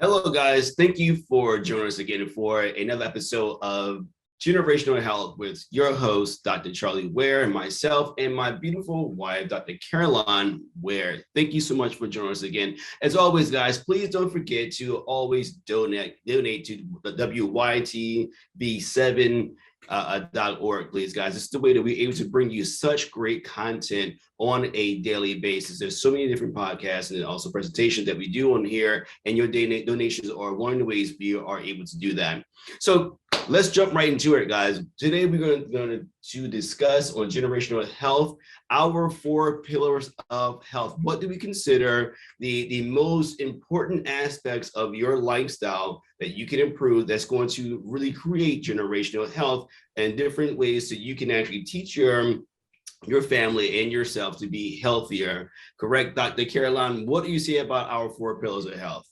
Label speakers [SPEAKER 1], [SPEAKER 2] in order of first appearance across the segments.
[SPEAKER 1] Hello, guys. Thank you for joining us again for another episode of Generational Health with your host, Dr. Charlie Ware, and myself and my beautiful wife, Dr. Caroline Ware. Thank you so much for joining us again. As always, guys, please don't forget to always donate to the WYTV7 .org, please, guys. It's the way that we're able to bring you such great content on a daily basis. There's so many different podcasts and also presentations that we do on here, and your donations are one of the ways we are able to do that. So let's jump right into it, guys. Today we're going to discuss on generational health, our 4 pillars of health. What do we consider the most important aspects of your lifestyle that you can improve that's going to really create generational health, and different ways so you can actually teach your family and yourself to be healthier. Correct, Dr. Caroline? What do you say about our 4 pillars of health?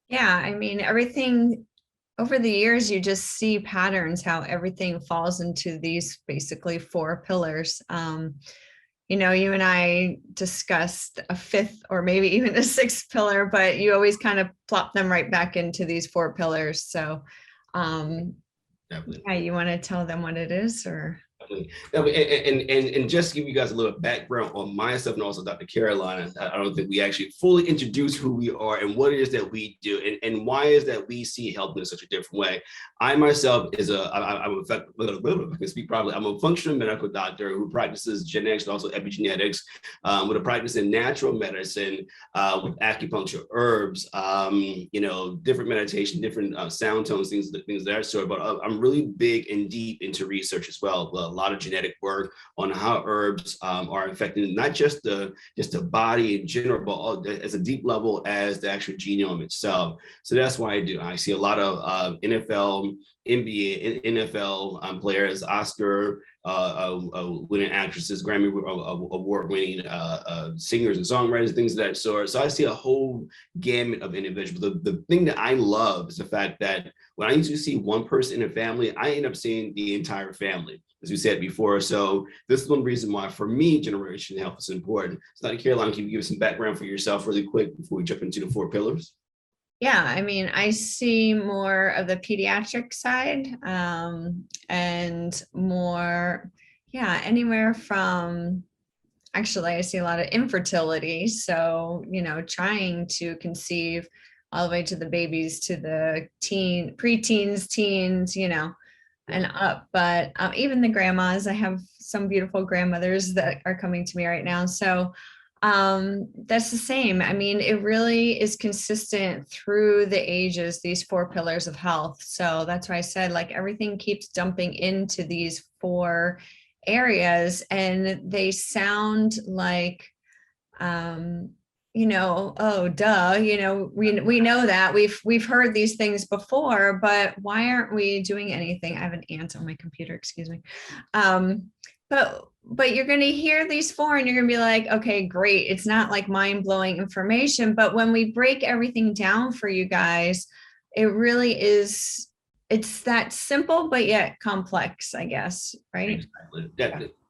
[SPEAKER 2] Yeah, I mean, everything over the years, you just see patterns, how everything falls into these basically 4 pillars. You and I discussed a 5th or maybe even a 6th pillar, but you always kind of plop them right back into these 4 pillars. So yeah, you want to tell them what it is, or?
[SPEAKER 1] And just to give you guys a little background on myself and also Dr. Caroline, I don't think we actually fully introduce who we are and what it is that we do, and why is that we see health in such a different way. I myself I'm a functional medical doctor who practices genetics and also epigenetics, with a practice in natural medicine, with acupuncture, herbs, different meditation, different sound tones, things of that sort. But I'm really big and deep into research as well. A lot of genetic work on how herbs are affecting not just the body in general, but as a deep level as the actual genome itself. So that's why I see a lot of NFL, NBA, NFL players, Oscar winning actresses, Grammy award winning singers and songwriters, things of that sort. So I see a whole gamut of individuals. The thing that I love is the fact that when I used to see one person in a family, I end up seeing the entire family, as we said before. So this is one reason why, for me, generational health is important. So, Dr. Caroline, can you give us some background for yourself really quick before we jump into the 4 pillars?
[SPEAKER 2] Yeah, I mean, I see more of the pediatric side, and more, anywhere from, actually, I see a lot of infertility. So, trying to conceive all the way to the babies, to the preteens, teens, and up. But even the grandmas, I have some beautiful grandmothers that are coming to me right now. So that's the same. I mean, it really is consistent through the ages, these 4 pillars of health. So that's why I said, like, everything keeps dumping into these 4 areas, and they sound like, oh, duh, we know that we've heard these things before, but why aren't we doing anything? I have an ant on my computer, excuse me. But you're going to hear these 4 and you're going to be like, okay, great. It's not like mind-blowing information, but when we break everything down for you guys, it really is, it's that simple, but yet complex, I guess, right?
[SPEAKER 1] Exactly.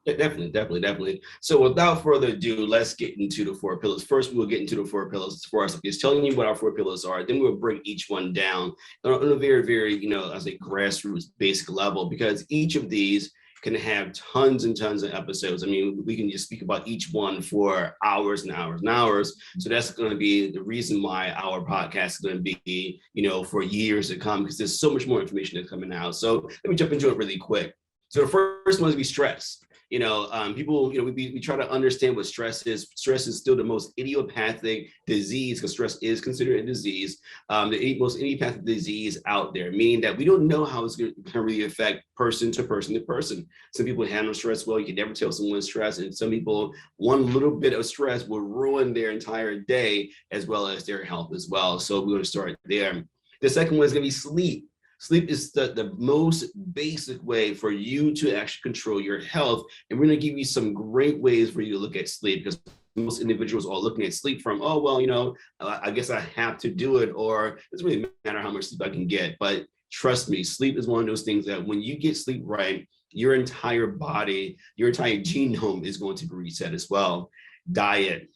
[SPEAKER 1] Definitely. So without further ado, let's get into the 4 pillars. First, we'll get into the 4 pillars as far as just telling you what our 4 pillars are. Then we'll break each one down on a very, very, as a grassroots basic level, because each of these can have tons and tons of episodes. I mean, we can just speak about each one for hours and hours and hours. So that's going to be the reason why our podcast is going to be, for years to come, because there's so much more information that's coming out. So let me jump into it really quick. So the first one is stress. People, we try to understand what stress is. Stress is still the most idiopathic disease, because stress is considered a disease, the most idiopathic disease out there, meaning that we don't know how it's going to really affect person to person to person. Some people handle stress well. You can never tell someone's stressed, and some people, one little bit of stress will ruin their entire day as well as their health as well. So we're going to start there. The second one is going to be sleep. Sleep is the most basic way for you to actually control your health. And we're going to give you some great ways for you to look at sleep, because most individuals are looking at sleep from, oh, well, I guess I have to do it, or it doesn't really matter how much sleep I can get. But trust me, sleep is one of those things that when you get sleep right, your entire body, your entire genome is going to be reset as well. Diet.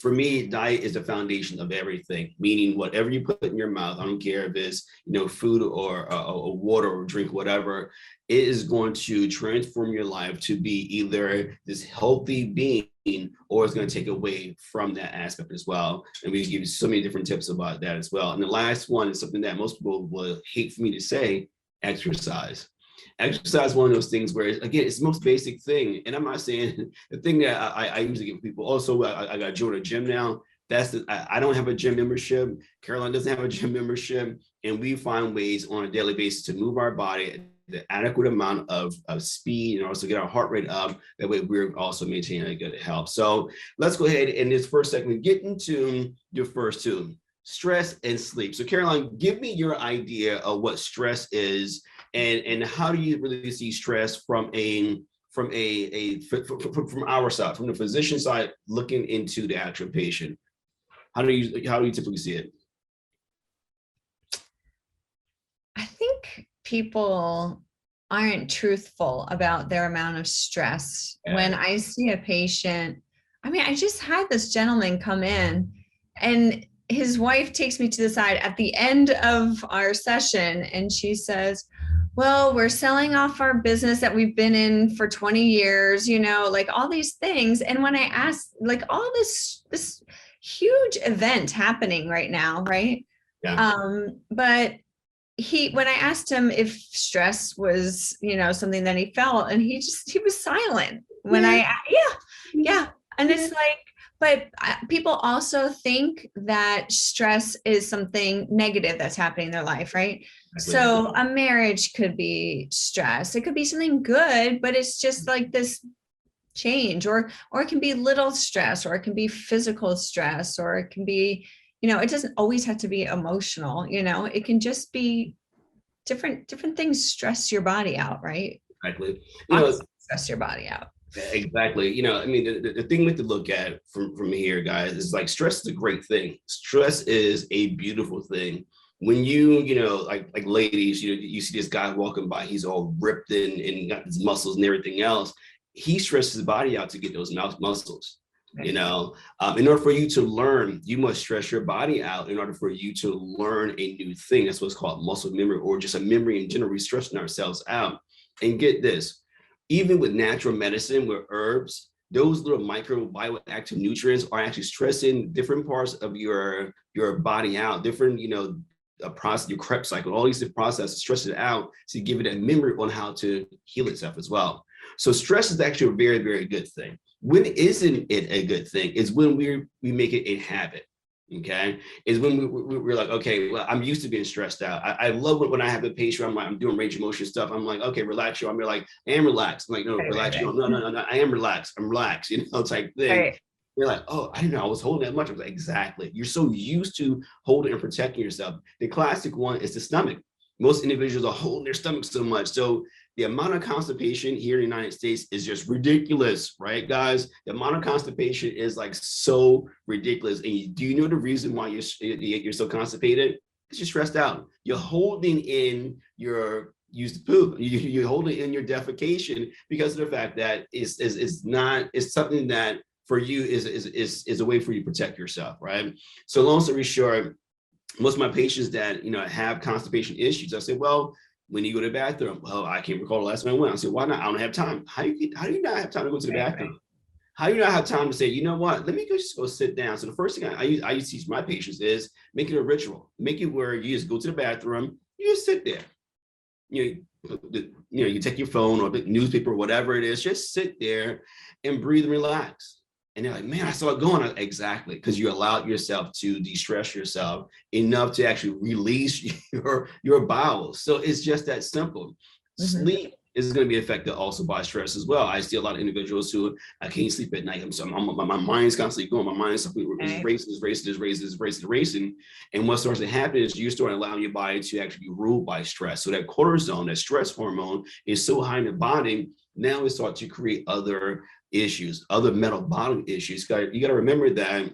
[SPEAKER 1] For me, diet is the foundation of everything, meaning whatever you put in your mouth, I don't care if it's, food or water or drink, whatever, it is going to transform your life to be either this healthy being or it's going to take away from that aspect as well. And we give you so many different tips about that as well. And the last one is something that most people will hate for me to say: exercise. Exercise is one of those things where, again, it's the most basic thing. And I'm not saying the thing that I usually give people, also, I got to join a gym now. I don't have a gym membership. Caroline doesn't have a gym membership. And we find ways on a daily basis to move our body at the adequate amount of speed and also get our heart rate up. That way we're also maintaining a good health. So let's go ahead in this first segment, get into your first two: stress and sleep. So Caroline, give me your idea of what stress is, and how do you really see stress from our side, from the physician side, looking into the actual patient? How do you typically see it?
[SPEAKER 2] I think people aren't truthful about their amount of stress. When I see a patient, I just had this gentleman come in, and his wife takes me to the side at the end of our session, and she says, well, we're selling off our business that we've been in for 20 years, like all these things. And when I asked, like, all this huge event happening right now, right?
[SPEAKER 1] Yeah.
[SPEAKER 2] But when I asked him if stress was, something that he felt, and he was silent when yeah. And it's like, but people also think that stress is something negative that's happening in their life, right? So a marriage could be stress. It could be something good, but it's just like this change, or it can be little stress, or it can be physical stress, or it can be, it doesn't always have to be emotional, it can just be different things stress your body out, right?
[SPEAKER 1] Exactly.
[SPEAKER 2] Stress your body out.
[SPEAKER 1] Exactly. The thing we have to look at from here, guys, is like stress is a great thing. Stress is a beautiful thing. When like ladies, you see this guy walking by, he's all ripped and got his muscles and everything else. He stresses his body out to get those muscles. Right. In order for you to learn, you must stress your body out in order for you to learn a new thing. That's what's called muscle memory, or just a memory in general. We're stressing ourselves out. And get this, even with natural medicine, with herbs, those little micro bioactive nutrients are actually stressing different parts of your body out, different, a process, your Krebs cycle, all these different processes, stress it out to give it a memory on how to heal itself as well. So stress is actually a very, very good thing. When isn't it a good thing is when we make it a habit. Okay, is when we're like, okay, well, I'm used to being stressed out. I love it when I have a patient, I'm doing range of motion stuff. I'm like, okay, relax. I'm like, I am relaxed. I'm like, no, relax. No, I am relaxed. I'm relaxed, type thing. Right. You're like, oh, I didn't know I was holding that much. I was like, exactly. You're so used to holding and protecting yourself. The classic one is the stomach. Most individuals are holding their stomach so much. So the amount of constipation here in the United States is just ridiculous, right, guys? The amount of constipation is like so ridiculous. And do you know the reason why you're so constipated? Because you're stressed out. You're holding in your used poop. You're holding in your defecation because of the fact that it's something that for you is a way for you to protect yourself, right? So long story short, most of my patients that have constipation issues, I say, well, when you go to the bathroom, well, I can't recall the last time I went. I said, why not? I don't have time. How do you not have time to go to the bathroom? How do you not have time to say, you know what? Let me just go sit down. So the first thing I used to teach my patients is make it a ritual. Make it where you just go to the bathroom, you just sit there. You take your phone or the newspaper or whatever it is, just sit there and breathe and relax. And they're like, man, I saw it going. Exactly, because you allowed yourself to de-stress yourself enough to actually release your bowels. So it's just that simple. Mm-hmm. Sleep is going to be affected also by stress as well. I see a lot of individuals who I can't sleep at night. My mind's constantly going. My mind is racing. And what starts to happen is you start allowing your body to actually be ruled by stress. So that cortisol, that stress hormone, is so high in the body. Now it starts to create other issues, other metabolic issues. You got to remember that.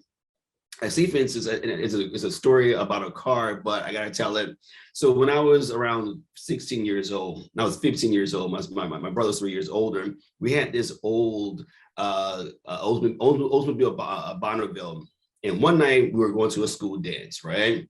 [SPEAKER 1] I see, for instance, it's a story about a car, but I got to tell it. So when I was around 16 years old, I was 15 years old. My brother's 3 years older. We had this old Oldsmobile Bonneville And one night we were going to a school dance, right?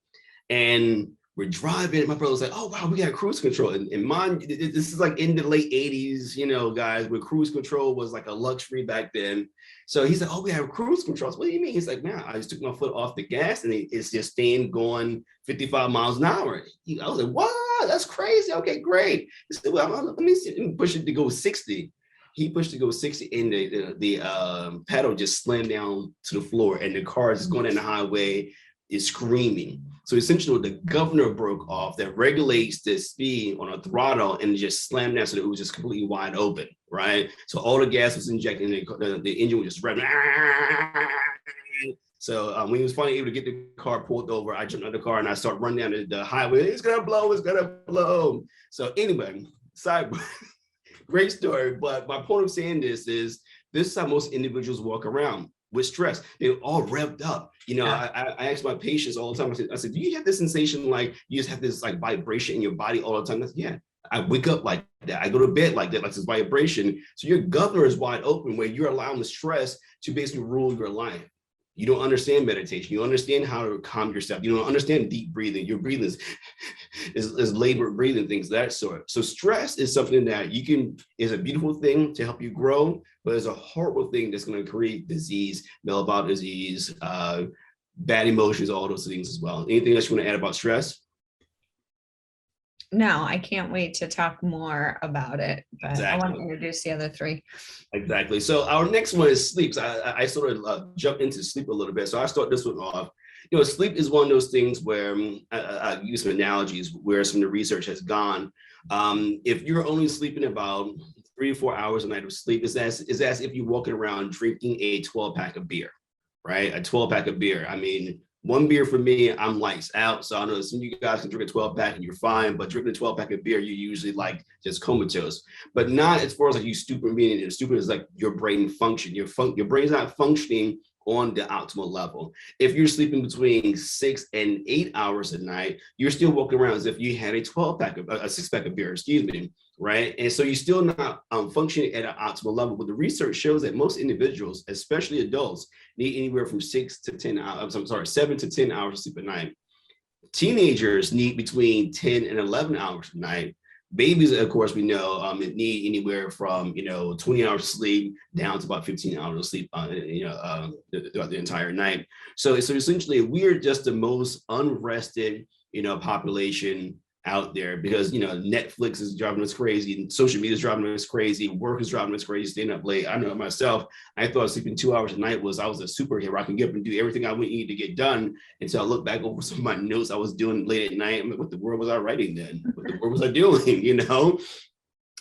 [SPEAKER 1] And we're driving. My brother was like, "Oh wow, we got cruise control." And mine, this is like in the late '80s, guys, where cruise control was like a luxury back then. So he's like, "Oh, we have cruise control." What do you mean? He's like, "Man, I just took my foot off the gas and it's just staying going 55 miles an hour." I was like, "Wow, that's crazy." Okay, great. He said, "Well, let me see, let me push it to go 60." He pushed to go 60 and the pedal just slammed down to the floor and the car is going down the highway is screaming. So essentially the governor broke off that regulates the speed on a throttle and just slammed down so that it was just completely wide open, right? So all the gas was injected and the engine was just revving. So when he was finally able to get the car pulled over, I jumped out of the car and I started running down the highway. It's gonna blow, it's gonna blow. So anyway, side great story. But my point of saying this is how most individuals walk around with stress. They're all revved up. I ask my patients all the time, I said, do you have this sensation like you just have this like vibration in your body all the time? Said, yeah. I wake up like that. I go to bed like that, like this vibration. So your governor is wide open where you're allowing the stress to basically rule your life. You don't understand meditation. You don't understand how to calm yourself. You don't understand deep breathing. Your breathing is labored breathing, things of that sort. So stress is something that is a beautiful thing to help you grow, but it's a horrible thing that's going to create disease, metabolic disease, bad emotions, all those things as well. Anything else you want to add about stress?
[SPEAKER 2] No, I can't wait to talk more about it, but exactly. I want to introduce the other three.
[SPEAKER 1] Exactly. So our next one is sleep. So I sort of jump into sleep a little bit. So I start this one off. Sleep is one of those things where I use some analogies where some of the research has gone. If you're only sleeping about 3 or 4 hours a night of sleep, it's as if you're walking around drinking a 12-pack of beer, right? A 12-pack of beer. I mean, one beer for me, I'm lights out. So I know some of you guys can drink a 12-pack and you're fine, but drinking a 12-pack of beer, you usually like just comatose. But not as far as like you stupid being stupid is like your brain function. Your brain's not functioning on the optimal level. If you're sleeping between 6 and 8 hours a night, you're still walking around as if you had a 6-pack of beer, excuse me, right? And so you're still not functioning at an optimal level. But the research shows that most individuals, especially adults, need anywhere from 7 to 10 hours of sleep a night. Teenagers need between 10 and 11 hours a night. Babies, of course, we know need anywhere from 20 hours of sleep down to about 15 hours of sleep throughout the entire night. So essentially, we're just the most unrested population out there because Netflix is driving us crazy, and social media is driving us crazy, work is driving us crazy, staying up late. I know myself, I thought sleeping 2 hours a night I was a superhero. I can get up and do everything I would need to get done until I look back over some of my notes I was doing late at night. I'm like, what the world was I writing then? What the world was I doing?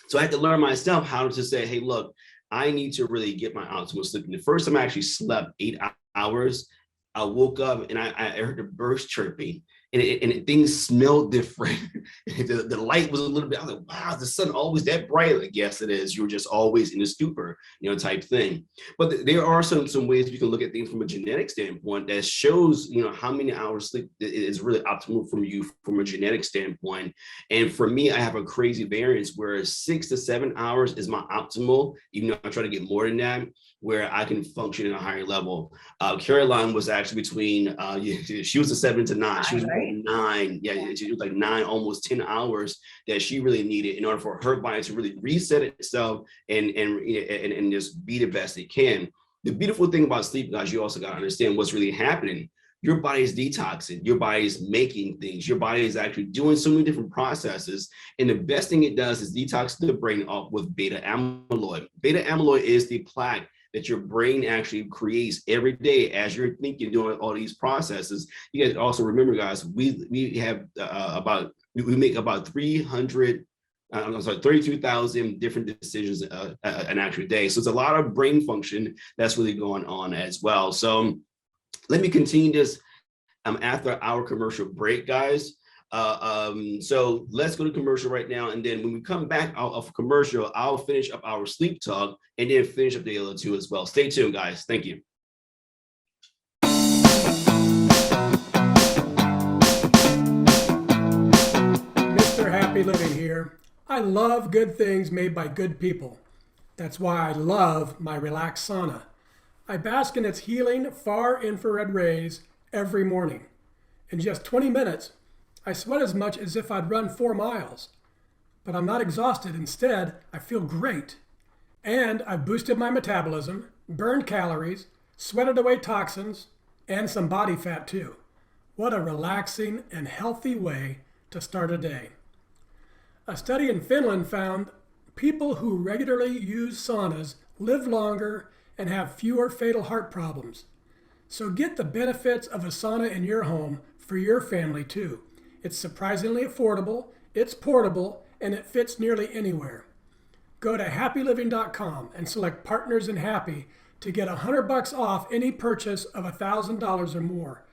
[SPEAKER 1] So I had to learn myself how to say, hey, look, I need to really get my optimal sleep. And the first time I actually slept 8 hours, I woke up and I heard the birds chirping. And things smelled different. The light was a little bit, I was like, wow, the sun always that bright? I guess it is. You were just always in a stupor, type thing. But there are some ways you can look at things from a genetic standpoint that shows, how many hours sleep is really optimal for you from a genetic standpoint. And for me, I have a crazy variance where 6 to 7 hours is my optimal, even though I try to get more than that, where I can function at a higher level. Caroline was actually between, she was a 7 to 9. She was 9. Yeah, she was like 9, almost 10 hours that she really needed in order for her body to really reset itself and just be the best it can. The beautiful thing about sleep, guys, you also got to understand what's really happening. Your body is detoxing, your body is making things, your body is actually doing so many different processes. And the best thing it does is detox the brain off with beta amyloid. Beta amyloid is the plaque that your brain actually creates every day as you're thinking, doing all these processes. You guys also remember, guys, we have we make about 32,000 different decisions an actual day. So it's a lot of brain function that's really going on as well. So let me continue this after our commercial break, guys. So let's go to commercial right now. And then when we come back out of commercial, I'll finish up our sleep talk and then finish up the other two as well. Stay tuned, guys. Thank you.
[SPEAKER 3] Mr. Happy Living here. I love good things made by good people. That's why I love my Relax Sauna. I bask in its healing far infrared rays every morning. In just 20 minutes, I sweat as much as if I'd run 4 miles. But I'm not exhausted. Instead, I feel great. And I've boosted my metabolism, burned calories, sweated away toxins, and some body fat too. What a relaxing and healthy way to start a day. A study in Finland found people who regularly use saunas live longer and have fewer fatal heart problems. So get the benefits of a sauna in your home for your family too. It's surprisingly affordable, it's portable, and it fits nearly anywhere. Go to happyliving.com and select Partners in Happy to get $100 off any purchase of $1,000 or more.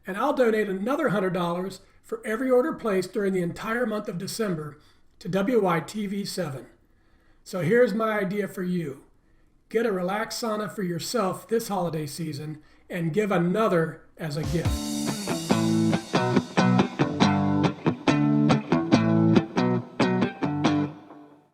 [SPEAKER 3] And I'll donate another $100 for every order placed during the entire month of December to WYTV7. So here's my idea for you. Get a relaxed sauna for yourself this holiday season and give another as a gift.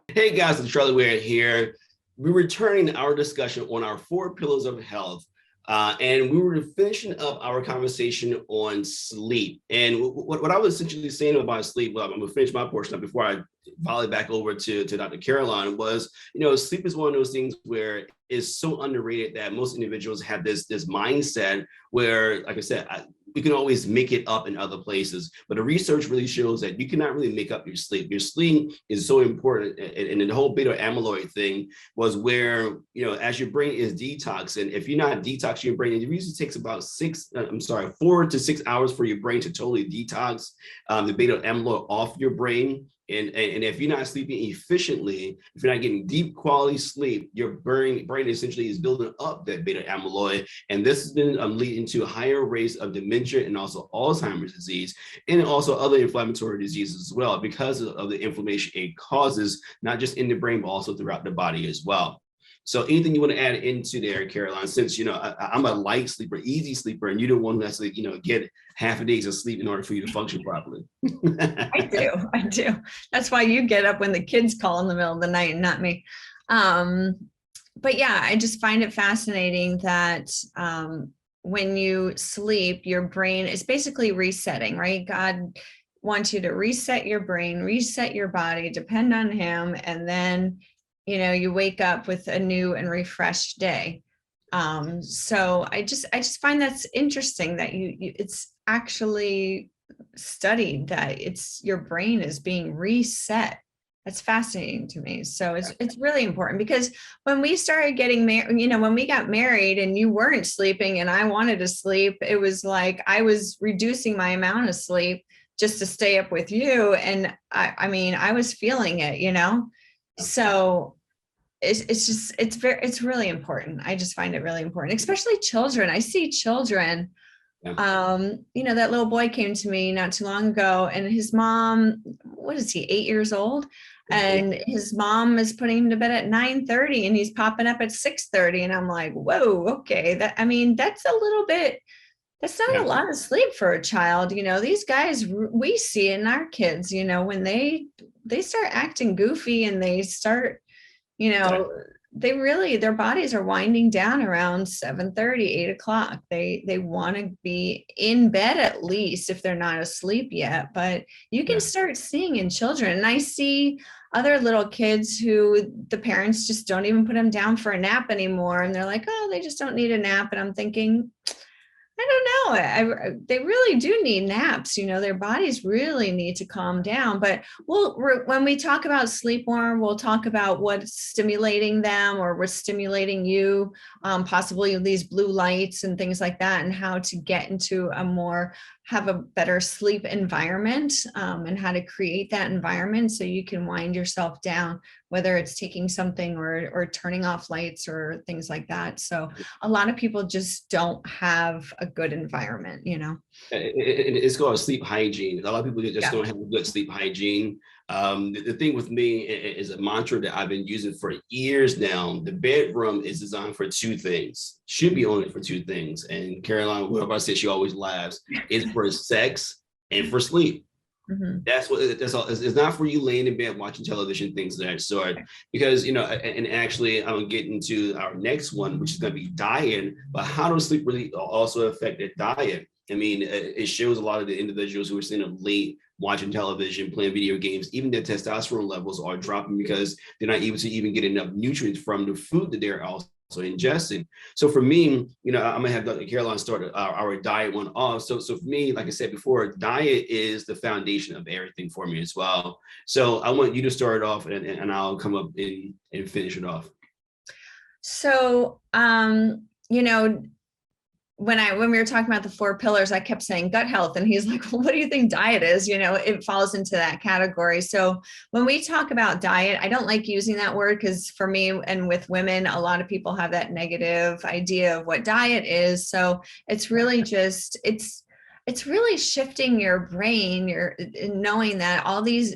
[SPEAKER 1] Hey guys, it's Charlie Ware here. We're returning our discussion on our 4 pillars of health. And we were finishing up our conversation on sleep. And what I was essentially saying about sleep, well, I'm gonna finish my portion up before I volley back over to Dr. Caroline, was, sleep is one of those things where it's so underrated that most individuals have this mindset where, like I said, we can always make it up in other places, but the research really shows that you cannot really make up your sleep. Your sleep is so important, and the whole beta amyloid thing was where, as your brain is detoxing, if you're not detoxing your brain, it usually takes about 4 to 6 hours for your brain to totally detox the beta amyloid off your brain. And if you're not sleeping efficiently, if you're not getting deep quality sleep, your brain essentially is building up that beta amyloid. And this has been leading to higher rates of dementia and also Alzheimer's disease, and also other inflammatory diseases as well, because of the inflammation it causes, not just in the brain, but also throughout the body as well. So anything you want to add into there, Caroline, since, I'm a light sleeper, easy sleeper, and you don't want to necessarily, get half a day's of sleep in order for you to function properly.
[SPEAKER 2] I do. That's why you get up when the kids call in the middle of the night and not me. But yeah, I just find it fascinating that when you sleep, your brain is basically resetting, right? God wants you to reset your brain, reset your body, depend on him, and then you wake up with a new and refreshed day. So I just find that's interesting that it's actually studied that your brain is being reset. That's fascinating to me. So it's really important, because when we started getting married, when we got married and you weren't sleeping and I wanted to sleep, it was like I was reducing my amount of sleep just to stay up with you. And I was feeling it, So it's really important. I just find it really important, especially children. I see children.
[SPEAKER 1] Yeah.
[SPEAKER 2] That little boy came to me not too long ago, and his mom, what is he, 8 years old? And his mom is putting him to bed at 9:30 and he's popping up at 6:30. And I'm like, whoa, okay. That's a little bit, that's not a lot of sleep for a child. These guys, we see in our kids, when they start acting goofy and they start, their bodies are winding down around 7:30, 8 o'clock. They want to be in bed at least if they're not asleep yet, but you can start seeing in children. And I see other little kids who the parents just don't even put them down for a nap anymore. And they're like, oh, they just don't need a nap. And I'm thinking, I don't know. They really do need naps. Their bodies really need to calm down. But when we talk about sleep more, we'll talk about what's stimulating them or what's stimulating you, possibly these blue lights and things like that, and how to get into have a better sleep environment, and how to create that environment so you can wind yourself down, whether it's taking something or turning off lights or things like that. So a lot of people just don't have a good environment,
[SPEAKER 1] It's called sleep hygiene. A lot of people just don't have a good sleep hygiene. The thing with me is a mantra that I've been using for years now. The bedroom is designed for 2 things, should be only for 2 things. And Caroline, whoever I said, she always laughs, is for sex and for sleep. That's what that's all. It's not for you laying in bed watching television, things of that sort. Because and actually, I'm gonna get into our next one, which is gonna be diet. But how does sleep really also affect the diet? I mean, it shows a lot of the individuals who are staying up late watching television, playing video games, even their testosterone levels are dropping because they're not able to even get enough nutrients from the food that they're also ingesting. So for me, I'm gonna have Dr. Caroline start our diet one off. So for me, like I said before, diet is the foundation of everything for me as well. So I want you to start it off, and I'll come up and finish it off.
[SPEAKER 2] So, when we were talking about the 4 pillars, I kept saying gut health, and he's like, well, what do you think diet is? It falls into that category. So when we talk about diet, I don't like using that word because for me and with women, a lot of people have that negative idea of what diet is. So it's really just, it's really shifting your brain, knowing that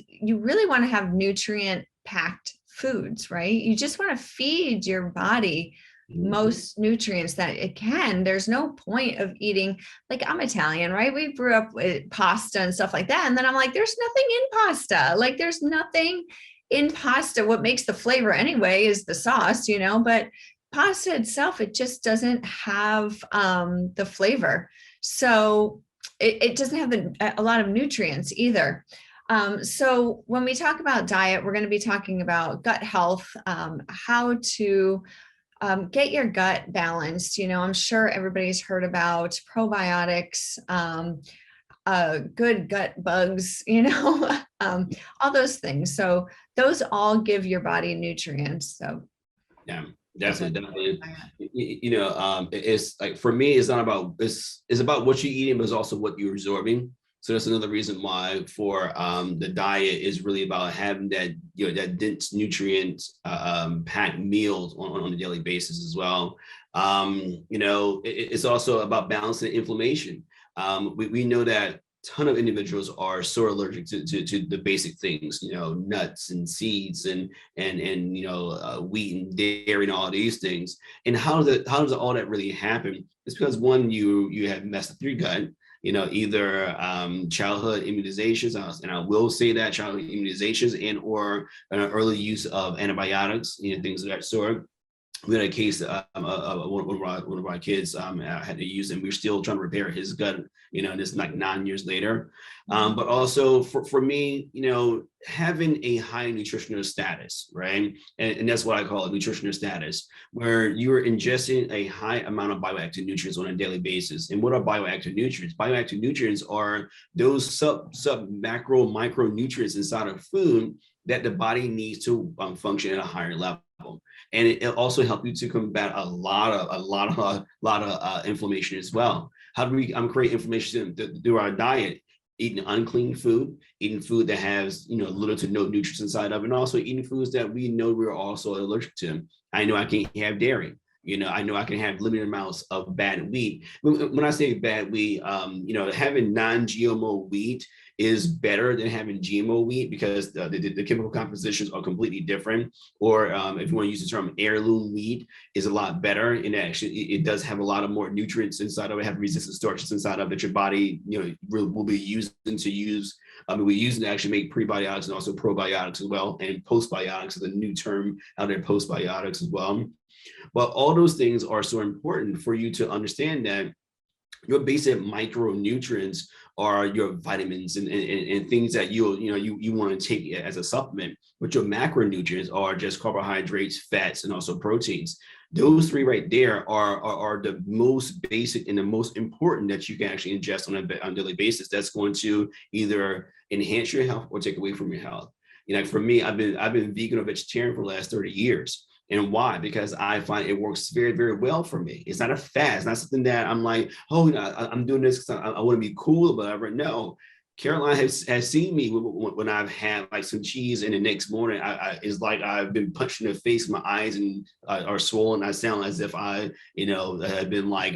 [SPEAKER 2] you really want to have nutrient packed foods, right? You just want to feed your body most nutrients that it can. There's no point of eating, like, I'm Italian, right? We grew up with pasta and stuff like that. And then I'm like, there's nothing in pasta. Like, there's nothing in pasta. What makes the flavor anyway is the sauce, but pasta itself, it just doesn't have the flavor. So it doesn't have a lot of nutrients either. So when we talk about diet, we're going to be talking about gut health, how to get your gut balanced. I'm sure everybody's heard about probiotics, good gut bugs, all those things. So those all give your body nutrients. So
[SPEAKER 1] yeah, definitely. It's like, for me, it's not about, it's about what you're eating, but it's also what you're absorbing. So that's another reason why for the diet is really about having that, that dense nutrient packed meals on a daily basis as well. It's also about balancing inflammation. We know that ton of individuals are so allergic to the basic things, nuts and seeds and wheat and dairy and all these things. And how does all that really happen? It's because, one, you have messed up your gut. Either childhood immunizations, and I will say that childhood immunizations and/or early use of antibiotics, things of that sort. We had a case one of our kids had to use, and we're still trying to repair his gut, and it's like 9 years later. But also for me, having a high nutritional status, right? And that's what I call a nutritional status, where you're ingesting a high amount of bioactive nutrients on a daily basis. And what are bioactive nutrients? Bioactive nutrients are those sub macro micronutrients inside of food that the body needs to function at a higher level. And it also helps you to combat a lot of inflammation as well. How do we create inflammation through our diet? Eating unclean food, eating food that has little to no nutrients inside of it, and also eating foods that we know we're also allergic to. I know I can't have dairy. I know I can have limited amounts of bad wheat. When I say bad wheat, having non-GMO wheat is better than having GMO wheat because the chemical compositions are completely different. Or if you want to use the term heirloom wheat, is a lot better. And actually, it does have a lot of more nutrients inside of it, have resistant starches inside of it that your body, will be using to use. We're using to actually make prebiotics and also probiotics as well. And postbiotics is a new term out there, postbiotics as well. But all those things are so important for you to understand that your basic micronutrients are your vitamins and things that you want to take as a supplement. But your macronutrients are just carbohydrates, fats, and also proteins. Those three right there are the most basic and the most important that you can actually ingest on a daily basis. That's going to either enhance your health or take away from your health. For me, I've been vegan or vegetarian for the last 30 years. And why? Because I find it works very, very well for me. It's not a fad. It's not something that I'm like, I'm doing this because I want to be cool or whatever. No, Caroline has seen me when I've had like some cheese, and the next morning it's like I've been punched in the face. My eyes are swollen. I sound as if I, have been like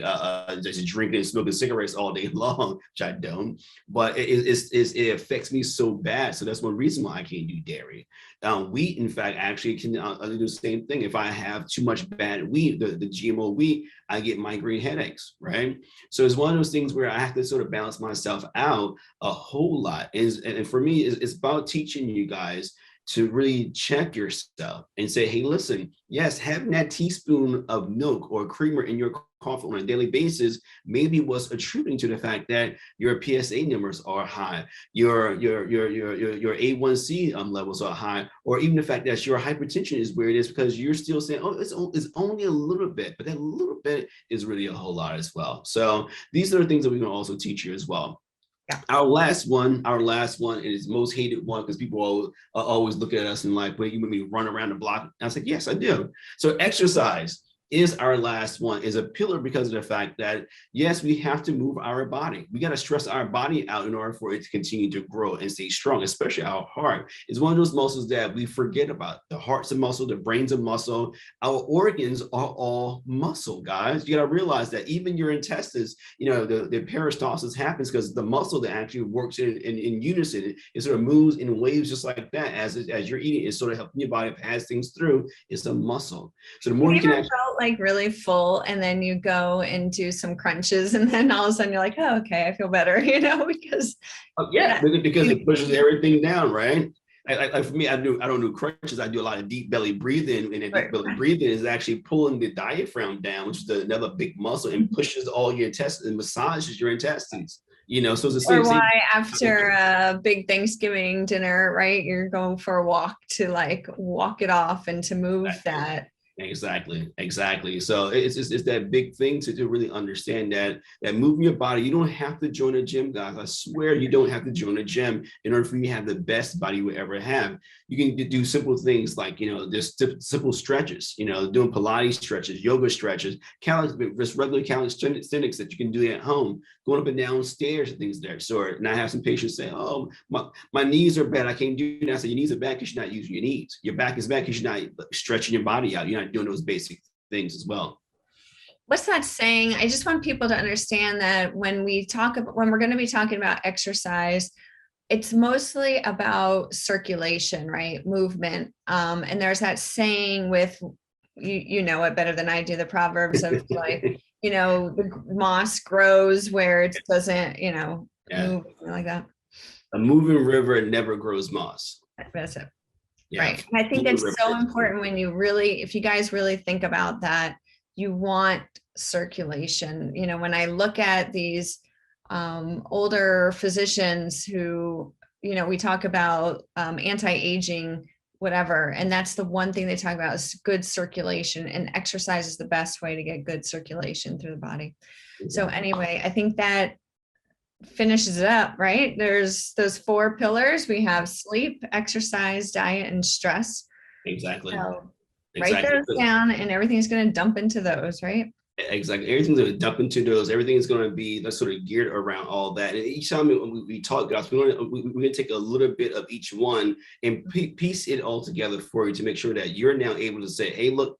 [SPEAKER 1] just drinking and smoking cigarettes all day long, which I don't. But it affects me so bad. So that's one reason why I can't do dairy. Wheat, in fact, actually can do the same thing. If I have too much bad wheat, the GMO wheat, I get migraine headaches, right? So it's one of those things where I have to sort of balance myself out. A whole lot. And for me, it's about teaching you guys to really check yourself and say, hey, listen, yes, having that teaspoon of milk or creamer in your coffee on a daily basis maybe was attributing to the fact that your PSA numbers are high, your A1C levels are high, or even the fact that your hypertension is where it is, because you're still saying, oh, it's only a little bit, but that little bit is really a whole lot as well. So these are the things that we can also teach you as well.
[SPEAKER 2] Yeah.
[SPEAKER 1] Our last one is most hated one, because people always look at us and like, wait, you want me to run around the block? And I was like, yes, I do. So exercise is our last one, is a pillar, because of the fact that, yes, we have to move our body. We got to stress our body out in order for it to continue to grow and stay strong, especially our heart. It's one of those muscles that we forget about. The heart's a muscle, the brain's a muscle. Our organs are all muscle, guys. You got to realize that even your intestines, the peristalsis happens because the muscle that actually works in unison, it sort of moves in waves just like that. As you're eating, it's sort of helping your body pass things through. It's a muscle. So the more you can actually
[SPEAKER 2] like really full, and then you go and do some crunches, and then all of a sudden you're like, oh, okay, I feel better, because
[SPEAKER 1] because it pushes everything down, right? Like for me, I don't do crunches. I do a lot of deep belly breathing, and deep belly breathing is actually pulling the diaphragm down, which is another big muscle, and pushes all your intestines and massages your intestines. So it's the same.
[SPEAKER 2] Or why after a big Thanksgiving dinner, right? You're going for a walk to like walk it off and to move that.
[SPEAKER 1] Exactly. So it's that big thing to really understand that moving your body, you don't have to join a gym, guys. I swear you don't have to join a gym in order for you to have the best body you ever have. You can do simple things like, just simple stretches, doing Pilates stretches, yoga stretches, just regular calisthenics that you can do at home, going up and down stairs and things of that sort. And I have some patients say, oh, my knees are bad, I can't do that. I say, your knees are bad because you're not using your knees. Your back is bad because you're not stretching your body out. You're not doing those basic things as well.
[SPEAKER 2] What's that saying? I just want people to understand that when we're going to be talking about exercise, it's mostly about circulation, right? Movement. And there's that saying with, you know it better than I do, the Proverbs of like, the moss grows where it doesn't, move, like that.
[SPEAKER 1] A moving river never grows moss.
[SPEAKER 2] That's it.
[SPEAKER 1] Yeah.
[SPEAKER 2] Right. And I think that's so important when if you guys really think about that, you want circulation. When I look at these older physicians who, we talk about anti-aging, whatever, and that's the one thing they talk about is good circulation, and exercise is the best way to get good circulation through the body. So anyway, I think that finishes it up, right? There's those 4 pillars. We have sleep, exercise, diet, and stress.
[SPEAKER 1] Exactly.
[SPEAKER 2] So write those down, and everything's going to dump into those, right?
[SPEAKER 1] Exactly. Everything's going to dump into those. Everything is going to be sort of geared around all that. And each time we talk, guys, we're going to take a little bit of each one and piece it all together for you to make sure that you're now able to say, hey, look,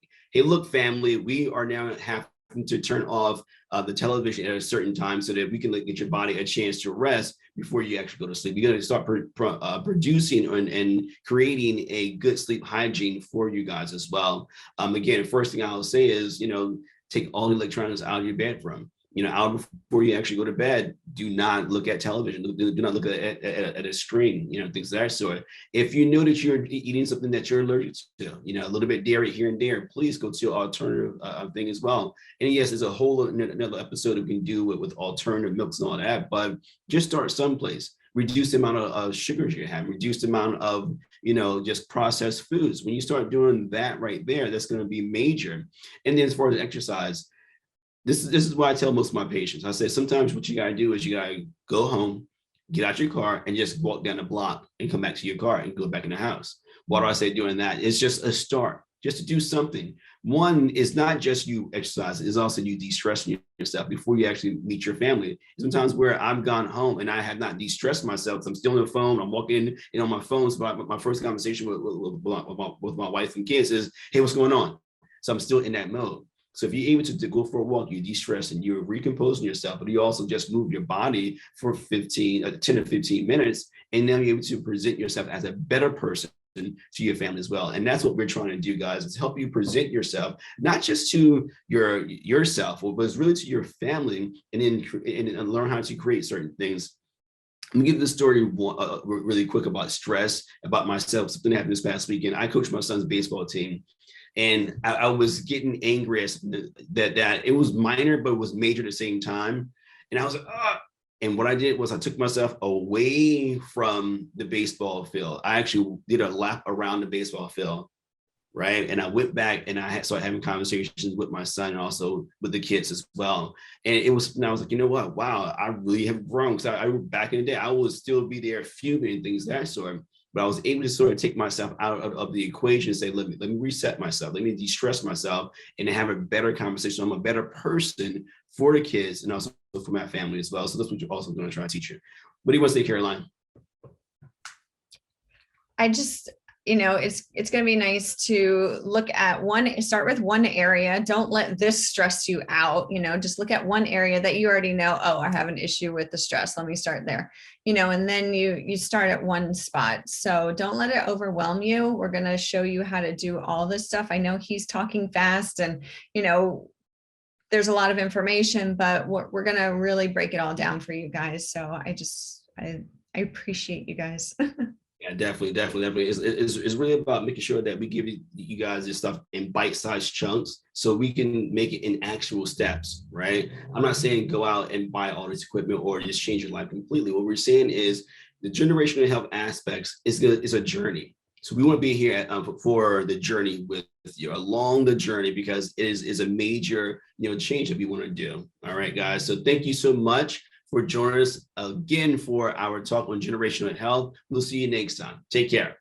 [SPEAKER 1] family, we are now having to turn off the television at a certain time so that we can get your body a chance to rest before you actually go to sleep. You're going to start producing and creating a good sleep hygiene for you guys as well. Again, the first thing I'll say is, take all the electronics out of your bedroom. Out before you actually go to bed. Do not look at television. Do not look at a screen. Things of that sort. If you know that you're eating something that you're allergic to, a little bit dairy here and there, please go to alternative thing as well. And yes, there's a whole another episode we can do with alternative milks and all that. But just start someplace. Reduce the amount of sugars you have. Reduce the amount of just processed foods. When you start doing that right there, that's going to be major. And then as far as exercise. This is what I tell most of my patients. I say sometimes what you gotta do is you gotta go home, get out your car, and just walk down the block and come back to your car and go back in the house. Why do I say doing that? It's just a start, just to do something. One is not just you exercising, it's also you de-stressing yourself before you actually meet your family. Sometimes where I've gone home and I have not de-stressed myself, I'm still on the phone, I'm walking in on my phone. So my first conversation with my wife and kids is, hey, what's going on? So I'm still in that mode. So if you're able to go for a walk, you de-stress and you're recomposing yourself, but you also just move your body for 10 to 15 minutes, and now you're able to present yourself as a better person to your family as well. And that's what we're trying to do, guys, is help you present yourself, not just to yourself, but it's really to your family, and then learn how to create certain things Let me give this story really quick about stress, about myself. Something happened this past weekend. I coached my son's baseball team, and I was getting angry that it was minor, but it was major at the same time. And I was like, ah. And what I did was I took myself away from the baseball field. I actually did a lap around the baseball field, right? And I went back and I started having conversations with my son and also with the kids as well. And I was like, you know what? Wow, I really have grown. Because I back in the day, I would still be there fuming and things of that sort. But I was able to sort of take myself out of the equation and say, let me reset myself. Let me de-stress myself and have a better conversation. I'm a better person for the kids and also for my family as well. So that's what you're also going to try to teach you. What do you want to say, Caroline?
[SPEAKER 2] I just, it's going to be nice to start with one area. Don't let this stress you out, just look at one area that you already know. Oh, I have an issue with the stress. Let me start there, and then you start at one spot. So don't let it overwhelm you. We're going to show you how to do all this stuff. I know he's talking fast and, there's a lot of information, but we're going to really break it all down for you guys. So I appreciate you guys.
[SPEAKER 1] Yeah, definitely. It's really about making sure that we give you guys this stuff in bite-sized chunks so we can make it in actual steps, right? I'm not saying go out and buy all this equipment or just change your life completely. What we're saying is the generational health aspects is a journey. So we want to be here for the journey with you, along the journey, because it is a major change that we want to do. All right, guys. So thank you so much for joining us again for our talk on generational health. We'll see you next time. Take care.